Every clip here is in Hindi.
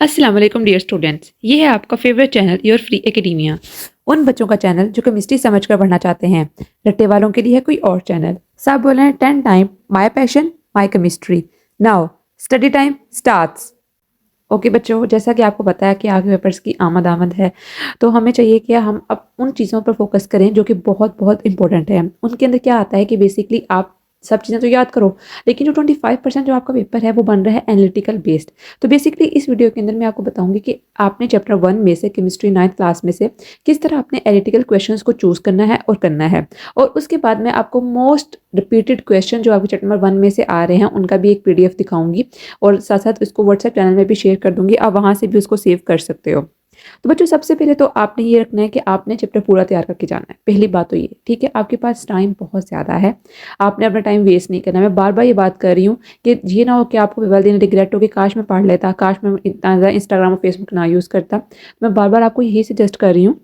अस्सलाम वालेकुम डियर स्टूडेंट्स, ये है आपका favourite channel your free academia. उन बच्चों का चैनल जो केमिस्ट्री समझकर पढ़ना चाहते हैं। रट्टे वालों के लिए है कोई और चैनल। सब बोल रहे हैं 10 time my passion my chemistry. Now study time starts. Okay बच्चों, जैसा कि आपको पता है कि आगे पेपर्स की आमद है, तो हमें चाहिए कि हम अब उन चीज़ों पर फोकस करें जो कि बहुत बहुत इंपॉर्टेंट है। उनके अंदर क्या आता है कि बेसिकली आप सब चीज़ें तो याद करो, लेकिन जो 25% जो आपका पेपर है वो बन रहा है एनालिटिकल बेस्ड। तो बेसिकली इस वीडियो के अंदर मैं आपको बताऊंगी कि आपने चैप्टर 1 में से केमिस्ट्री 9th क्लास में से किस तरह अपने एनालिटिकल क्वेश्चंस को चूज़ करना है और करना है। और उसके बाद मैं आपको मोस्ट रिपीटेड क्वेश्चन जो आपके चैप्टर 1 में से आ रहे हैं उनका भी एक PDF दिखाऊंगी और साथ साथ इसको व्हाट्सएप चैनल में भी शेयर कर दूंगी। आप वहाँ से भी उसको सेव कर सकते हो। तो बच्चों, सबसे पहले तो आपने ये रखना है कि आपने चैप्टर पूरा तैयार करके जाना है। पहली बात तो ये, ठीक है, आपके पास टाइम बहुत ज़्यादा है, आपने अपना टाइम वेस्ट नहीं करना। मैं बार बार ये बात कर रही हूँ कि ये ना हो कि आपको वाले दिन रिग्रेट हो कि काश मैं पढ़ लेता, काश मैं इतना ज़्यादा इंस्टाग्राम और फेसबुक ना यूज़ करता। मैं बार बार आपको यही सजेस्ट कर रही हूँ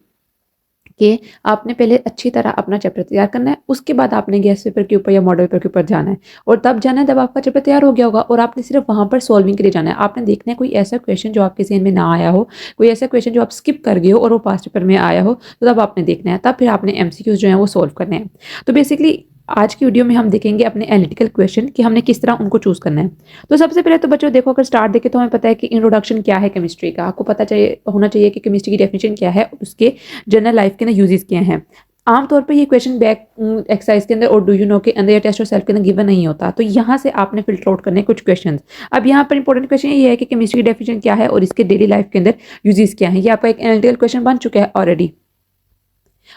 कि आपने पहले अच्छी तरह अपना चैप्टर तैयार करना है, उसके बाद आपने गेस्ट पेपर के ऊपर या मॉडल पेपर के ऊपर जाना है। और तब जाना है जब आपका चैप्टर तैयार हो गया होगा और आपने सिर्फ वहाँ पर सॉल्विंग के लिए जाना है। आपने देखना है कोई ऐसा क्वेश्चन जो आपके ज़हन में ना आया हो, कोई ऐसा क्वेश्चन जो आप स्किप कर गए हो और वो पास्ट पेपर में आया हो, तो तब आपने देखना है, तब फिर आपने MCQs जो है वो सॉल्व करने हैं। तो बेसिकली आज की वीडियो में हम देखेंगे अपने एनालिटिकल क्वेश्चन कि हमने किस तरह उनको चूज करना है। तो सबसे पहले तो बच्चों देखो, अगर स्टार्ट देखें तो हमें पता है कि इंट्रोडक्शन क्या है केमिस्ट्री का। आपको पता चाहिए होना चाहिए कि केमिस्ट्री की डेफिनेशन क्या है, उसके जनरल लाइफ के अंदर यूजेस क्या हैं। आमतौर पे ये क्वेश्चन बैक एक्सरसाइज के अंदर और डू यू नो के अंदर या टेस्ट और सेल्फ के अंदर गिवन नहीं होता। तो यहाँ से आपने फिल्टर आउट करने कुछ क्वेश्चंस। अब यहाँ पर इंपॉर्टेंट क्वेश्चन ये है कि केमिस्ट्री की डेफिनेशन क्या है और इसके डेली लाइफ के अंदर यूजेस क्या है। ये आपका एक एनालिटिकल क्वेश्चन बन चुका है ऑलरेडी।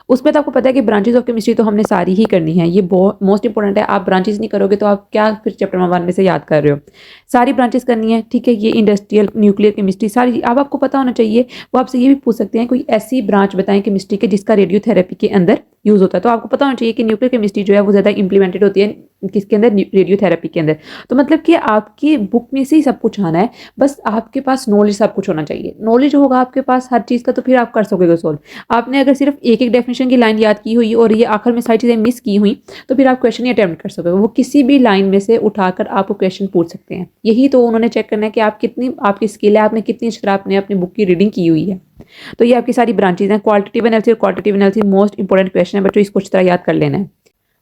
उसमें तो आपको पता है कि ब्रांचेस ऑफ केमिस्ट्री तो हमने सारी ही करनी है, ये बहुत मोस्ट इंपॉर्टेंट है। आप ब्रांचेस नहीं करोगे तो आप क्या फिर चैप्टर 1 में से याद कर रहे हो। सारी ब्रांचेस करनी है, ठीक है। ये इंडस्ट्रियल, न्यूक्लियर केमिस्ट्री सारी अब आपको पता होना चाहिए। वो आपसे ये भी पूछ सकते हैं कोई ऐसी ब्रांच बताएं केमिस्ट्री के जिसका रेडियोथेरेपी के अंदर यूज होता है। तो आपको पता होना चाहिए कि न्यूक्लियर केमिस्ट्री जो है वो ज़्यादा इंप्लीमेंटेड होती है किसके अंदर, रेडियोथेरेपी के अंदर। तो मतलब कि आपकी बुक में से ही सब कुछ आना है, बस आपके पास नॉलेज सब कुछ होना चाहिए। नॉलेज होगा आपके पास हर चीज़ का तो फिर आप कर सकोगे सोल्व। आपने अगर सिर्फ एक एक डेफिनेशन की लाइन याद की हुई और ये आखिर में सारी चीज़ें मिस की हुई तो फिर आप क्वेश्चन ही अटेम्प्ट कर सकोगे। वो किसी भी लाइन में से उठाकर आप क्वेश्चन पूछ सकते हैं। यही तो उन्होंने चेक करना है कि आप कितनी आपकी स्किल है, आपने कितनी अच्छी तरह आपने अपनी बुक की रीडिंग की हुई है। तो ये आपकी सारी ब्रांचेज हैं। क्वालिटेटिव एनालिसिस और qualitative analysis most important question है बच्चों, इसको अच्छी तरह याद कर लेना है।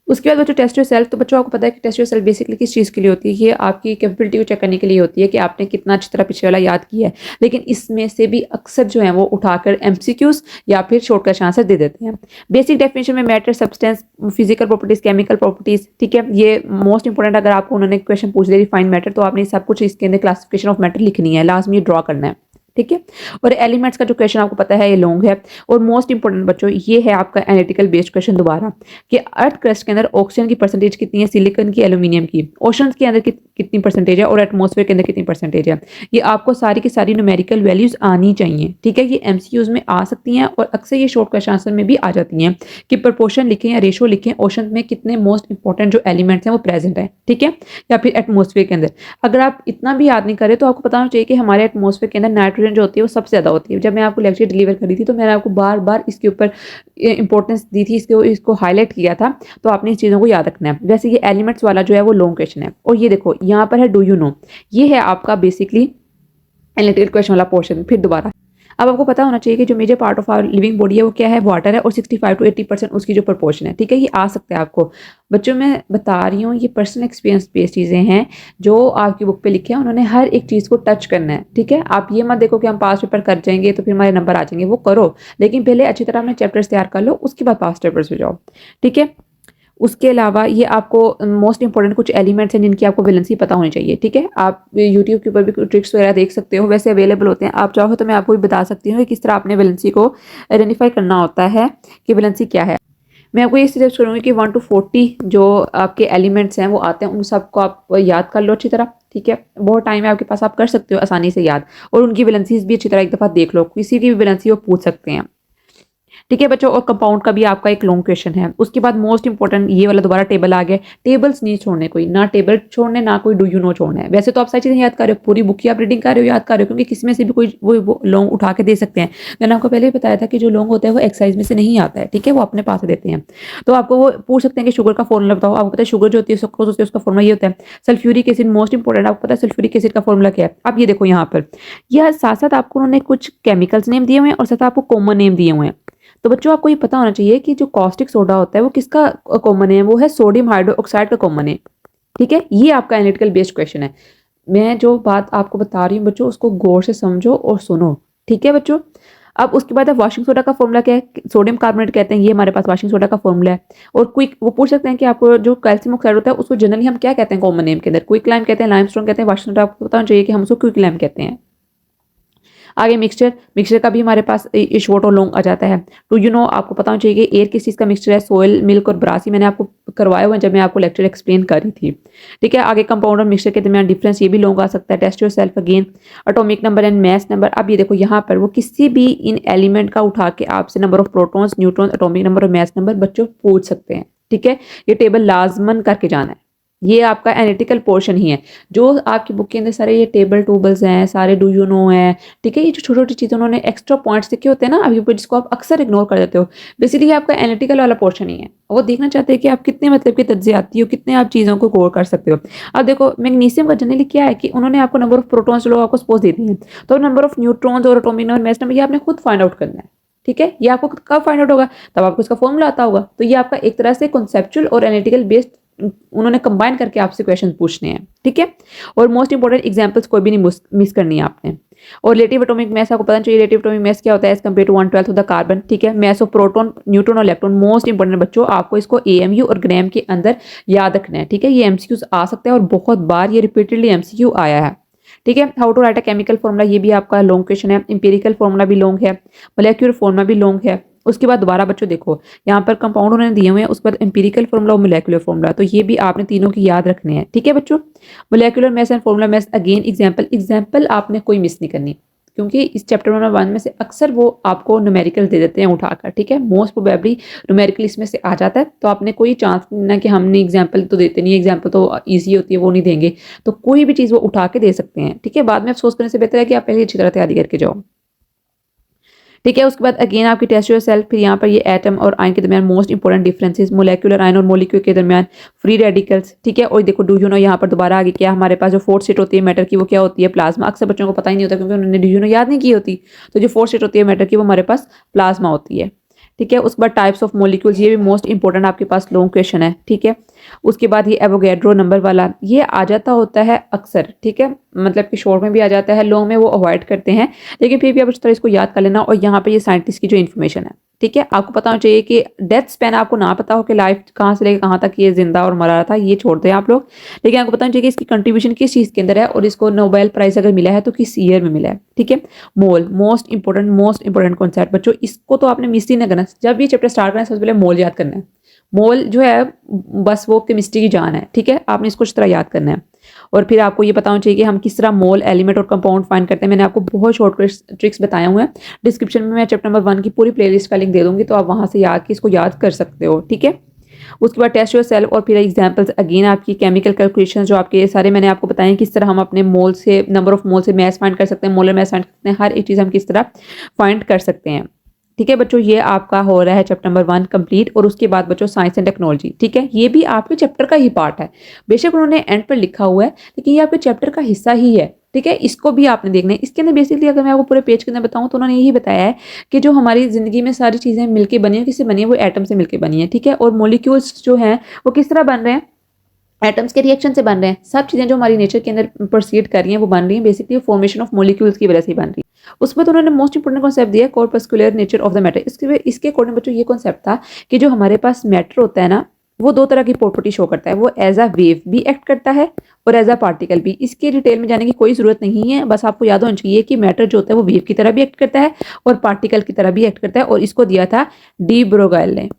उसके बाद बच्चों टेस्ट योर सेल्फ। तो बच्चों आपको पता है कि टेस्ट योर सेल्फ बेसिकली किस चीज़ के लिए होती है। ये आपकी कैपेबिलिटी को चेक करने के लिए होती है कि आपने कितना अच्छी तरह पिछले वाला याद किया है। लेकिन इसमें से भी अक्सर जो है वो उठाकर MCQs या फिर शॉर्टकट आंसर दे देते हैं। बेसिक डेफिनेशन में matter, substance, physical properties, chemical properties, ठीक है, ये मोस्ट इंपॉर्टेंट। अगर आपको उन्होंने क्वेश्चन पूछ दिया रिफाइंड मैटर तो आपने सब कुछ इसके अंदर क्लासिफिकेशन ऑफ मैटर लिखनी है, लास्ट में ड्रॉ करना है, ठीक है। और एलिमेंट्स का जो क्वेश्चन आपको पता है ये लॉन्ग है। और मोस्ट इंपॉर्टेंट बच्चों ये है आपका एनालिटिकल बेस्ड क्वेश्चन दोबारा, कि अर्थ क्रस्ट के अंदर ऑक्सीजन की परसेंटेज कितनी है, सिलिकॉन की, एल्यूमिनियम की, ओशन के अंदर कितनी परसेंटेज है और एटमॉस्फेयर के अंदर कितनी परसेंटेज है। ये आपको सारी की सारी न्यूमेरिकल वैल्यूज आनी चाहिए, ठीक है। ये MCQs में आ सकती हैं और अक्सर ये शॉर्ट क्वेश्चन आंसर में भी आ जाती हैं कि प्रपोर्शन लिखें या रेशो लिखें, ओशन में कितने मोस्ट इंपॉर्टेंट जो एलिमेंट्स हैं वो प्रेजेंट है, ठीक है, या फिर एटमॉस्फेयर के अंदर। अगर आप इतना भी याद नहीं करें तो आपको पता होना चाहिए कि हमारे एटमॉस्फेयर के अंदर नाइट्रोजन जो होती है वो सबसे ज़्यादा होती है। जब मैं आपको लेक्चर डिलीवर करी थी तो मैंने आपको बार बार इसके ऊपर इंपॉर्टेंस दी थी, इसको हाईलाइट किया था। तो आपने इस चीज़ों को याद रखना है। वैसे ये एलिमेंट्स वाला जो है वो लॉन्ग क्वेश्चन है। और ये देखो यहाँ पर है डू यू नो, ये है आपका बेसिकली एनालिटिकल क्वेश्चन वाला पोर्शन। फिर दोबारा अब आपको पता होना चाहिए कि जो major part of our living body है वो क्या है, वाटर है, और 65 to 80% उसकी जो प्रपोर्शन है, ठीक है। ये आ सकता है आपको। बच्चों मैं बता रही हूँ ये पर्सनल एक्सपीरियंस बेस्ड चीज़ें हैं जो आपकी बुक पे लिखे हैं। उन्होंने हर एक चीज़ को टच करना है, ठीक है। आप ये मत देखो कि हम पास पेपर कर जाएंगे तो फिर हमारे नंबर आ जाएंगे, वो करो, लेकिन पहले अच्छी तरह अपने चैप्टर्स तैयार कर लो, उसके बाद पास पेपर्स पे जाओ, ठीक है। उसके अलावा ये आपको मोस्ट इंपॉर्टेंट कुछ एलिमेंट्स हैं जिनकी आपको वैलेंसी पता होनी चाहिए, ठीक है। आप यूट्यूब के ऊपर भी कुछ ट्रिक्स वगैरह देख सकते हो, वैसे अवेलेबल होते हैं। आप चाहो तो मैं आपको भी बता सकती हूँ कि किस तरह आपने वैलेंसी को आइडेंटिफाई करना होता है कि वैलेंसी क्या है। मैं आपको ये सजेस्ट करूँगी कि 1 to 40 जो आपके एलिमेंट्स हैं वो आते हैं, उन सबको आप याद कर लो अच्छी तरह, ठीक है। बहुत टाइम है आपके पास, आप कर सकते हो आसानी से याद। और उनकी वैलेंसीज भी अच्छी तरह एक दफ़ा देख लो, किसी की भी वैलेंसी वो पूछ सकते हैं। ठीक है बच्चों, और कंपाउंड का भी आपका एक लॉन्ग क्वेश्चन है। उसके बाद मोस्ट इंपॉर्टेंट ये वाला दोबारा टेबल आ गया। टेबल्स नहीं छोड़ने, कोई ना टेबल छोड़ने ना कोई डू यू नो छोड़ना है। वैसे तो आप सारी चीजें याद कर रहे हो, पूरी बुक की आप रीडिंग कर रहे हो, याद कर रहे हो, क्योंकि किसी में से भी कोई वो लॉन्ग उठा के दे सकते हैं। मैंने आपको पहले ही बताया था कि जो लॉन्ग होता है वो एक्सरसाइज में से नहीं आता है, ठीक है, वो अपने पास से देते हैं। तो आपको वो पूछ सकते हैं कि शुगर का फॉर्मूला बताओ। आपको पता है शुगर जो होती है, सुक्रोज होती है, उसका फॉर्मूला ये होता है सल्फ्यूरिक एसिड। मोस्ट इंपॉर्टेंट, आपको पता है सल्फ्यूरिक एसिड का फॉर्मूला क्या है। अब ये देखो यहाँ पर, यह साथ साथ आपको उन्होंने कुछ केमिकल्स नेम दिए हुए हैं और साथ आपको कॉमन नेम दिए हुए हैं। तो बच्चों आपको ये पता होना चाहिए कि जो कॉस्टिक सोडा होता है वो किसका कॉमन है, वो है सोडियम हाइड्रोक्साइड का कॉमन है। ठीक है, ये आपका एनालिटिकल बेस्ड क्वेश्चन है। मैं जो बात आपको बता रही हूँ बच्चों, उसको गौर से समझो और सुनो, ठीक है बच्चों। अब उसके बाद वॉशिंग सोडा का फॉर्मूला क्या है, सोडियम कार्बोनेट कहते हैं, ये हमारे पास वॉशिंग सोडा का फॉर्मूला है। और क्विक, वो पूछ सकते हैं कि आपको जो कैल्शियम ऑक्साइड होता है उसको जनरली हम क्या कहते हैं कॉमन नेम के अंदर, क्विक लाइम कहते हैं, लाइमस्टोन कहते हैं, वॉशिंग सोडा आपको पता होना चाहिए कि हम उसको क्विक लाइम कहते हैं। आगे मिक्सचर, मिक्सचर का भी हमारे पास शॉर्ट और लॉन्ग आ जाता है। टू यू नो, आपको पता होना चाहिए कि एयर किस चीज़ का मिक्सचर है, सोयल, मिल्क और ब्रासी। मैंने आपको करवाया हुआ जब मैं आपको लेक्चर एक्सप्लेन कर रही थी, ठीक है। आगे कंपाउंड और मिक्सचर के दरमियान डिफरेंस, ये भी लॉन्ग आ सकता है। Test yourself again, atomic number and mass number. अब ये देखो यहाँ पर वो किसी भी इन एलिमेंट का उठा के आपसे number of protons, neutrons, atomic number और मास नंबर बच्चों पूछ सकते हैं, ठीक है। ये टेबल लाजमन करके जाना है, ये आपका एनालिटिकल पोर्शन ही है। जो आपकी बुक के अंदर सारे ये टेबल टूबल्स हैं, सारे डू यू नो है, ठीक है। ये जो छोटी छोटी चीज़ें उन्होंने एक्स्ट्रा पॉइंट्स लिखे होते हैं ना अभी, जिसको आप अक्सर इग्नोर कर देते हो, बेसिकली आपका एनालिटिकल वाला पोर्शन ही है। वो देखना चाहते हैं कि आप कितने मतलब की तज्जियाती हो, कितने आप चीज़ों को गौर कर सकते हो। अब देखो मैग्नीशियम का जनरली क्या है कि उन्होंने आपको नंबर ऑफ प्रोटॉन्स लोग आपको सपोज दे दिए हैं, तो नंबर ऑफ न्यूट्रॉन्स और एटॉमिक नंबर, मास नंबर, ये आपने खुद फाइंड आउट करना है, ठीक है। ये आपको कब फाइंड आउट होगा, तब आपको इसका फॉर्मूला आता होगा। तो ये आपका एक तरह से कॉन्सेप्चुअल और एनालिटिकल बेस्ड उन्होंने कंबाइन करके आपसे क्वेश्चन पूछने हैं, ठीक है। और मोस्ट इंपॉर्टेंट एग्जांपल्स कोई भी नहीं मिस करनी है आपने। और रिलेटिव एटॉमिक मास आपको पता चाहिए, रिलेटिव एटॉमिक मास क्या होता है as compare to 1/12 of the carbon, ठीक है। मास ऑफ प्रोटॉन, न्यूट्रॉन और इलेक्ट्रॉन। मोस्ट इंपॉर्टेंट बच्चों, आपको इसको एएमयू और ग्राम के अंदर याद रखना है, ठीक है। ये एमसीक्यूज आ सकता है और बहुत बार ये रिपीटेडली एमसीक्यू आया है, ठीक है। How to write a chemical formula, ये भी आपका लॉन्ग क्वेश्चन है। इंपेरिकल फॉर्मूला भी लॉन्ग है, मोलेक्युलर फॉर्मूला भी लॉन्ग है। उसके बाद दोबारा बच्चों देखो यहाँ पर कंपाउंड उन्होंने दिए हुए हैं, उसके बाद एम्पिरिकल फॉर्मूला और मोलेकुलर फॉर्मूला, तो ये भी आपने तीनों की याद रखने हैं, ठीक है बच्चों। Molecular mass and formula mass, again example आपने कोई मिस नहीं करनी, क्योंकि इस चैप्टर नंबर 1 में से अक्सर वो आपको न्यूमेरिकल दे देते हैं उठाकर, ठीक है। मोस्ट प्रोबेबली न्यूमेरिकल इसमें से आ जाता है, तो आपने कोई चांस नहीं ना कि हमने एग्जाम्पल तो देते नहीं, एग्जाम्पल तो ईजी होती है वो नहीं देंगे, तो कोई भी चीज़ वो उठा के दे सकते हैं, ठीक है। बाद में अफसोस करने से बेहतर है कि आप पहले अच्छी तरह तैयारी करके जाओ, ठीक है। उसके बाद अगेन आपकी टेस्ट योर सेल्फ, फिर यहाँ पर ये एटम और आयन के दरमियान most important differences, molecular ion और मोलिक्यूल के दरमियान फ्री रेडिकल्स, ठीक है। और देखो डू यू नो, यहाँ पर दोबारा आगे क्या हमारे पास जो फोर्थ स्टेट होती है मैटर की, वो क्या होती है, प्लाज्मा। अक्सर बच्चों को पता ही नहीं होता क्योंकि उन्होंने डू यू नो याद नहीं की होती। तो जो फोर्थ स्टेट होती है मैटर की, वो हमारे पास प्लाज्मा होती है, ठीक है। उसके बाद टाइप्स ऑफ मोलिक्यूल्स, ये भी मोस्ट इंपॉर्टेंट आपके पास लॉन्ग क्वेश्चन है, ठीक है। उसके बाद ये एवोगैड्रो नंबर वाला, ये आ जाता होता है अक्सर, ठीक है, मतलब कि शॉर्ट में भी आ जाता है, लॉन्ग में वो अवॉइड करते हैं, लेकिन फिर भी आप उस तरह इसको याद कर लेना। और यहाँ पे ये साइंटिस्ट की जो इन्फॉर्मेशन है, ठीक है, आपको पता होना चाहिए कि डेथ स्पैन आपको ना पता हो कि लाइफ कहाँ से लेकर कहाँ तक ये जिंदा और मरा रहा था, ये छोड़ दें आप लोग, लेकिन आपको पता होना चाहिए कि इसकी कंट्रीब्यूशन किस चीज़ के अंदर है और इसको नोबेल प्राइज अगर मिला है तो किस ईयर में मिला है, ठीक है। मोल, मोस्ट इंपॉर्टेंट कॉन्सेप्ट बच्चों, इसको तो आपने मिस ही ना करना। जब ये चैप्टर स्टार्ट करना है सबसे पहले मोल याद करना है। मोल जो है बस वो केमिस्ट्री की जान है, ठीक है, आपने इसको इस तरह याद करना है। और फिर आपको ये पता होना चाहिए कि हम किस तरह मोल, एलिमेंट और कंपाउंड फाइंड करते हैं। मैंने आपको बहुत शॉर्ट ट्रिक्स बताए हुए हैं, डिस्क्रिप्शन में मैं चैप्टर नंबर 1 की पूरी प्लेलिस्ट का लिंक दे दूंगी, तो आप वहां से इसको याद कर सकते हो, ठीक है। उसके बाद टेस्ट योर सेल्फ और फिर एग्जांपल्स, अगेन आपकी केमिकल कैलकुलेशन जो आपके सारे मैंने आपको बताएं किस तरह हम अपने मोल से, नंबर ऑफ मोल से मास फाइंड कर सकते हैं, मोलर मास फाइंड कर सकते हैं, हर एक चीज़ हम किस तरह फाइंड कर सकते हैं, ठीक है बच्चों। ये आपका हो रहा है चैप्टर नंबर 1 कंप्लीट। और उसके बाद बच्चों साइंस एंड टेक्नोलॉजी, ठीक है, ये भी आपके चैप्टर का ही पार्ट है। बेशक उन्होंने एंड पर लिखा हुआ है, लेकिन ये आपके चैप्टर का हिस्सा ही है, ठीक है। इसको भी आपने देखना है। इसके अंदर बेसिकली अगर मैं आपको पूरे पेज के अंदर बताऊं तो उन्होंने यही बताया है कि जो हमारी जिंदगी में सारी चीजें मिलकर बनी है, किससे बनी है, वो एटम से मिलकर बनी है, ठीक है। और मोलिक्यूल्स जो हैं वो किस तरह बन रहे हैं, एटम्स के रिएक्शन से बन रहे हैं। सब चीजें जो हमारी नेचर के अंदर प्रोसीड कर रही हैं वो बन रही हैं बेसिकली फॉर्मेशन ऑफ मोलिक्यूल्स की वजह से बन रही है। उसमें तो उन्होंने मोस्ट इंपोर्टेंट कॉन्सेप्ट दिया corpuscular nature of the matter. इसके अकॉर्डिंग बच्चों ये कॉन्सेप्ट था कि जो हमारे पास मैटर होता है ना, वो दो तरह की प्रॉपर्टी शो करता है, वो एज अ वेव भी एक्ट करता है और एज अ पार्टिकल भी। इसके डिटेल में जाने की कोई जरूरत नहीं है, बस आपको याद होना चाहिए कि मैटर जो होता है वो वेव की तरह भी एक्ट करता है और पार्टिकल की तरह भी एक्ट करता है। और इसको दिया था डी ब्रोगल ने,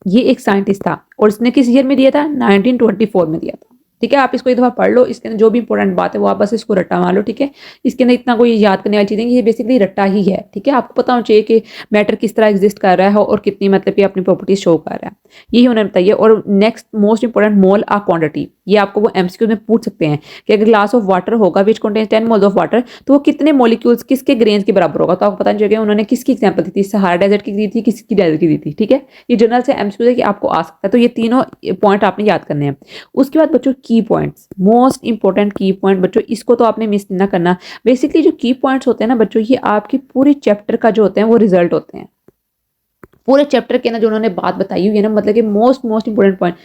ये एक साइंटिस्ट था और इसने किस ईयर में दिया था, 1924 में दिया था, ठीक है, आप इसको एक दफ़ा पढ़ लो, इसके अंदर जो भी इंपॉर्टेंट बात है वो आप बस इसको रट्टा मार लो। ठीक है, इसके अंदर इतना कोई याद करने वाली चीज़ें, ये बेसिकली रट्टा ही है। ठीक है, आपको पता होना चाहिए कि मैटर किस तरह एग्जिस्ट कर रहा है और कितनी मतलब कि अपनी प्रॉपर्टीज शो कर रहा है, यही उन्हें बताइए। और नेक्स्ट मोस्ट इंपॉर्टेंट, मोल आ क्वांटिटी, ये आपको वो एमसीक्यू में पूछ सकते हैं कि अगर ग्लास ऑफ वाटर होगा which contains 10 moles of water, तो वो कितने मॉलिक्यूल्स किसके ग्रेन्स के बराबर होगा। तो आपको पता नहीं चलेगा उन्होंने किसकी एग्जांपल दी थी, सहारा डेजर्ट की दी थी, किसकी डेजर्ट की दी थी। ठीक है, ये जनरल से एमसीक्यू है कि आपको आ सकता है, तो ये तीनों पॉइंट आपने याद करने हैं। उसके बाद बच्चों की पॉइंट्स, मोस्ट इंपॉर्टेंट की पॉइंट बच्चों, इसको तो आपने मिस ना करना। बेसिकली जो की पॉइंट्स होते हैं ना बच्चों, ये आपकी पूरी चैप्टर का जो होते हैं वो रिजल्ट होते हैं। पूरे चैप्टर के ना जो उन्होंने बात बताई हुई है ना, मतलब कि मोस्ट इंपोर्टेंट पॉइंट,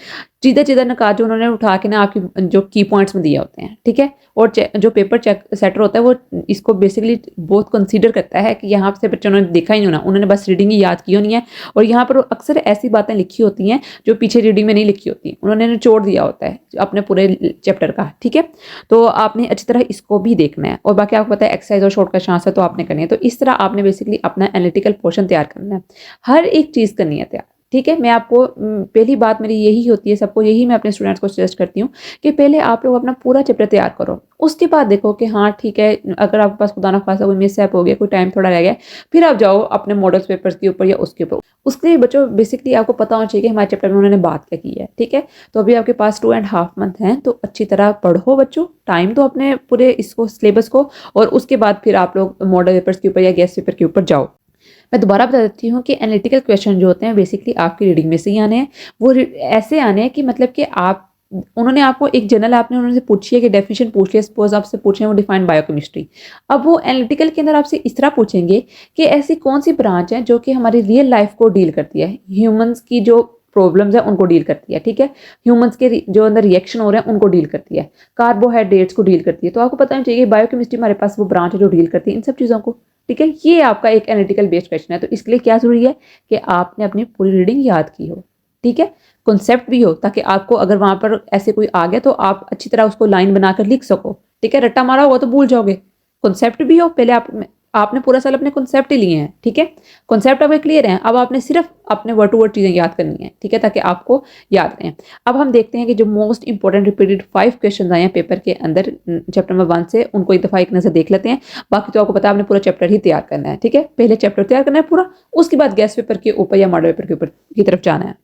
सीधा सीधा नकात जो उन्होंने उठा के ना आपकी जो की पॉइंट्स में दिए होते हैं। ठीक है, और जो पेपर चेक सेटर होता है वो इसको बेसिकली बहुत कंसीडर करता है कि यहाँ से बच्चों ने देखा ही नहीं होना, उन्होंने बस रीडिंग ही याद की होनी है। और यहाँ पर अक्सर ऐसी बातें लिखी होती हैं जो पीछे रीडिंग में नहीं लिखी होती, उन्होंने निचोड़ दिया होता है अपने पूरे चैप्टर का। ठीक है, तो आपने अच्छी तरह इसको भी देखना है। और बाकी आपको पता है एक्सरसाइज और शॉर्टकट आंसर तो आपने करनी है। तो इस तरह आपने बेसिकली अपना एनालिटिकल पोर्शन तैयार करना है, हर एक चीज़ करनी है तैयार। ठीक है, मैं आपको पहली बात मेरी यही होती है, सबको यही मैं अपने स्टूडेंट्स को सजेस्ट करती हूँ कि पहले आप लोग अपना पूरा चैप्टर तैयार करो, उसके बाद देखो कि हाँ ठीक है, अगर आपके पास खुदा ना खासा कोई मिसहैप हो गया, कोई टाइम थोड़ा रह गया, फिर आप जाओ अपने मॉडल्स पेपर्स के ऊपर या उसके ऊपर। उसके लिए बच्चों बेसिकली आपको पता होना चाहिए कि हमारे चैप्टर में उन्होंने बात क्या की है। ठीक है, तो अभी आपके पास 2.5 मंथ हैं, तो अच्छी तरह पढ़ो बच्चों, टाइम दो अपने पूरे इसको सिलेबस को, और उसके बाद फिर आप लोग मॉडल पेपर्स के ऊपर या गेस्ट पेपर के ऊपर जाओ। मैं दोबारा बता देती हूँ कि एनालिटिकल क्वेश्चन जो होते हैं बेसिकली आपकी रीडिंग में से ही आने हैं, वो ऐसे आने हैं कि मतलब कि आप, उन्होंने आपको एक जनरल आपने उन्होंने पूछी है कि डेफिनेशन पूछ लिया, सपोज आपसे पूछे वो डिफाइंड बायोकेमिस्ट्री। अब वो एनालिटिकल के अंदर आपसे इस तरह पूछेंगे कि ऐसी कौन सी ब्रांच है जो कि हमारी रियल लाइफ को डील करती है, ह्यूमंस की जो प्रॉब्लम्स है उनको डील करती है। ठीक है, ह्यूमंस के जो अंदर रिएक्शन हो रहे हैं उनको डील करती है, कार्बोहाइड्रेट्स को डील करती है। तो आपको पता नहीं चाहिए बायोकेमिस्ट्री हमारे पास वो ब्रांच है जो डील करती है इन सब चीज़ों को। ठीक है, ये आपका एक एनालिटिकल बेस्ड क्वेश्चन है। तो इसके लिए क्या जरूरी है कि आपने अपनी पूरी रीडिंग याद की हो। ठीक है, कॉन्सेप्ट भी हो, ताकि आपको अगर वहां पर ऐसे कोई आ गया तो आप अच्छी तरह उसको लाइन बनाकर लिख सको। ठीक है, रट्टा मारा होगा तो भूल जाओगे। कॉन्सेप्ट भी हो, पहले आपने पूरा साल अपने कॉन्सेप्ट ही लिए हैं। ठीक है, कॉन्सेप्ट आपके क्लियर हैं, अब आपने सिर्फ अपने वर्ड टू वर्ड चीज़ें याद करनी है। ठीक है, ताकि आपको याद रहें। अब हम देखते हैं कि जो मोस्ट इंपॉर्टेंट रिपीटेड 5 क्वेश्चन आए हैं पेपर के अंदर चैप्टर नंबर 1 से, उनको एक दफ़ा एक नज़र देख लेते हैं। बाकी तो आपको पता है आपने पूरा चैप्टर ही तैयार करना है। ठीक है, पहले चैप्टर तैयार करना है पूरा, उसके बाद गेस्ट पेपर के ऊपर या मॉडल पेपर के ऊपर की तरफ जाना है।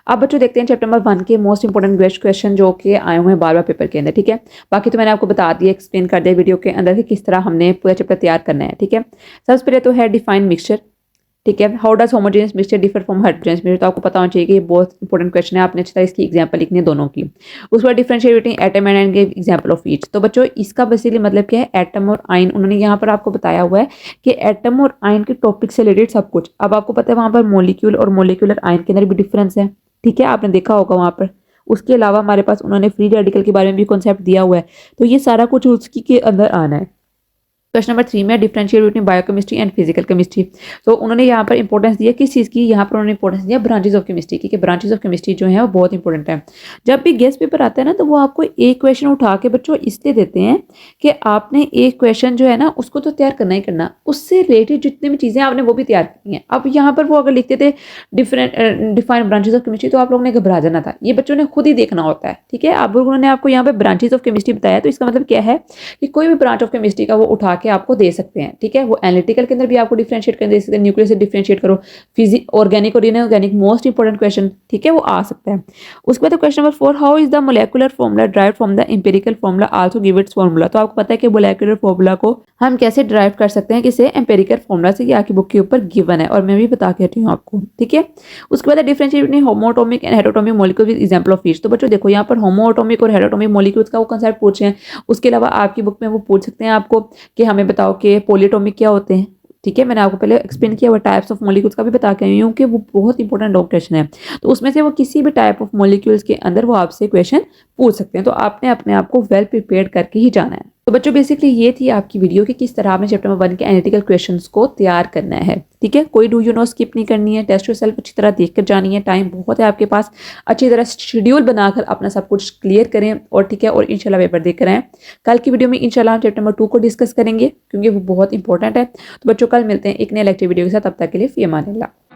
अब बच्चों देखते हैं चैप्टर नंबर 1 के मोस्ट इंपॉर्टेंट बेस्ट क्वेश्चन जो कि आए हुए हैं बार-बार पेपर के अंदर। ठीक है, बाकी तो मैंने आपको बता दिया, एक्सप्लेन कर दिया वीडियो के अंदर कि किस तरह हमने पूरा चैप्टर तैयार करना है। ठीक है, सबसे पहले तो है डिफाइन मिक्सचर। ठीक है, how does homogeneous mixture differ from heterogeneous mixture. तो आपको पता होना चाहिए कि ये बहुत इंपॉर्टेंट क्वेश्चन है, आपने अच्छी तरह इसकी एग्जांपल लिखनी है दोनों की। उसके बाद differentiate between atom and ion, give example of each. तो बच्चों इसका बेसिकली मतलब क्या है, एटम और आयन, उन्होंने यहाँ पर आपको बताया हुआ है कि एटम और आयन के टॉपिक से रिलेटेड सब कुछ। अब आपको पता है वहाँ पर मोलिक्यूल और मोलिकुलर आयन के अंदर भी डिफरेंस है। ठीक है, आपने देखा होगा वहाँ पर। उसके अलावा हमारे पास उन्होंने फ्री रेडिकल के बारे में भी कॉन्सेप्ट दिया हुआ है, तो ये सारा कुछ उसकी के अंदर आना है। क्वेश्चन नंबर 3 में differentiate between biochemistry and physical chemistry. तो उन्होंने यहाँ पर इंपॉर्टेंस दिया किस चीज़ की, यहाँ पर उन्होंने इंपॉर्टेंस दिया ब्रांचेज ऑफ केमिस्ट्री की, कि ब्रांचेज ऑफ केमिस्ट्री जो है वो बहुत इंपॉर्टेंट है। जब भी गेस्ट पेपर आता है ना, तो वो आपको एक क्वेश्चन उठा के बच्चों इसलिए देते हैं कि आपने एक क्वेश्चन जो है ना उसको तो तैयार करना ही करना, उससे रिलेटेड जितनी भी चीज़ें आपने वो भी तैयार करनी है। अब यहाँ पर वो अगर लिखते थे डिफाइन ब्रांचेज ऑफ केमिस्ट्री, तो आप लोगों ने घबरा जाना था, ये बच्चों ने खुद ही देखना होता है। ठीक है, अब उन्होंने आपको यहाँ पर ब्रांचेज ऑफ केमिस्ट्री बताया, तो इसका मतलब क्या है कि कोई भी ब्रांच ऑफ केमिस्ट्री का वो उठा के आपको दे सकते हैं। ठीक है, वो एनालिटिकल के अंदर भी आपको डिफरेंशिएट कर दे सकते हैं, न्यूक्लियर से डिफरेंशिएट करो, फिजिक ऑर्गेनिक और इनऑर्गेनिक, मोस्ट इंपोर्टेंट क्वेश्चन। ठीक है, वो आ सकता है। उसके बाद question number 4, how is the molecular formula drive from the empirical formula also give its formula. तो आपको पता है कि मोलेकुलर फॉर्मूला को हम कैसे ड्राइव कर सकते हैं, किसे, एम्पिरिकल फॉर्मूला से, ये आपकी बुक के ऊपर गिवन है और मैं भी बता के हटी हूँ आपको। ठीक है, उसके बाद differentiate between homoatomic and heteroatomic molecule with example of each. तो बच्चों देखो यहाँ पर होमोएटॉमिक और हेटेरोटॉमिक मॉलिक्यूल्स का वो कांसेप्ट पूछे हैं। उसके अलावा आपकी बुक में वो पूछ सकते हैं आपको कि हमें बताओ कि पॉलीएटॉमिक क्या होते हैं। ठीक है, मैंने आपको पहले एक्सप्लेन किया हुआ टाइप्स ऑफ मॉलिक्यूल्स का भी बता के आई हूँ कि वो बहुत इंपॉर्टेंट क्वेश्चन है। तो उसमें से वो किसी भी टाइप ऑफ मॉलिक्यूल्स के अंदर वो आपसे क्वेश्चन पूछ सकते हैं, तो आपने अपने आप को वेल प्रिपेयर्ड करके ही जाना है। तो बच्चों बेसिकली ये थी आपकी वीडियो कि किस तरह आपने चैप्टर नंबर 1 के एनालिटिकल क्वेश्चंस को तैयार करना है। ठीक है, कोई डू यू नो स्किप नहीं करनी है, टेस्ट योरसेल्फ अच्छी तरह देख कर जानी है, टाइम बहुत है आपके पास, अच्छी तरह शेड्यूल बनाकर अपना सब कुछ क्लियर करें और ठीक है, और इंशाल्लाह पेपर देख कर आएँ। कल की वीडियो में इंशाल्लाह हम चैप्टर नंबर 2 को डिस्कस करेंगे क्योंकि वो बहुत इंपॉर्टेंट है। तो बच्चों कल मिलते हैं एक नए लेक्चर वीडियो के साथ, तब तक के लिए फी अमान अल्लाह।